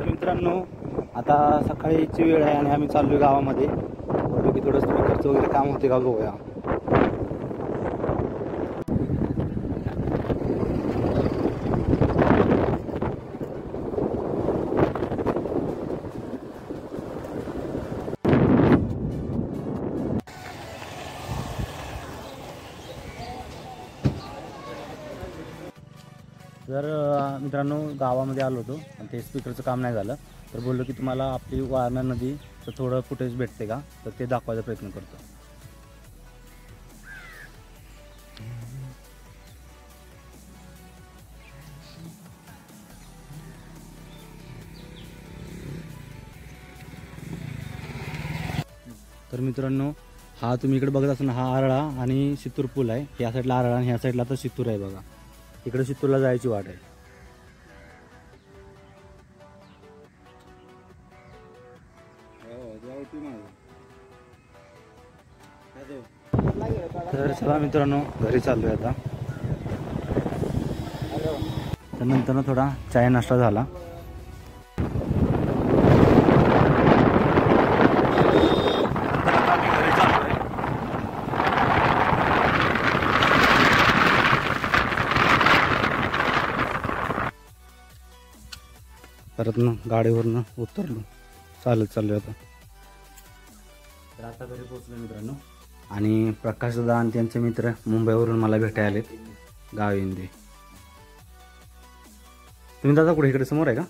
तर मित्रांनो आता सकाळीची वेळ आहे आणि आम्ही चाललोय गावामध्ये. बोललो की थोडं स्पीकरचं वगैरे काम होते का बघूया. तर मित्रांनो गावामध्ये आलो होतो आणि ते स्पीकरचं काम नाही झालं, तर बोललो की तुम्हाला आपली वारणा नदीचं थोडं फुटेज भेटते का, तर ते दाखवायचा प्रयत्न करतो. तर मित्रांनो हा तुम्ही इकडे बघत असाल, हा आरळा आणि शितूर पूल आहे. ह्या साईडला आरळा आणि ह्या साईडला तर शितूर आहे बघा. इकडे शितूरला जायची वाट आहे. तर चला मित्रांनो घरी चाललोय आता. तर नंतर थोडा चाय नाश्ता झाला. परत गाडीवरनं उतरलो, चालत चाललोय आता. तर आता घरी पोहोचलो मित्रांनो. आणि प्रकाश दादा आणि त्यांचे मित्र मुंबईवरून मला भेटायला आलेत गावींदे. तुम्ही दादा कुठे इकडे समोर आहे का?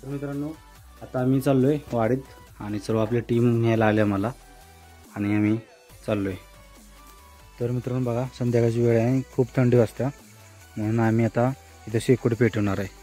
तर मित्रांनो आता आम्ही चाललोय वाडीत आणि सर्व आपली टीम न्यायला आल्या मला आणि आम्ही चाललोय. तर मित्रांनो बघा संध्याकाळची वेळ आहे, खूप थंडी वाजते म्हणून आम्ही आता इथे शेकोटी पेटवणार आहे.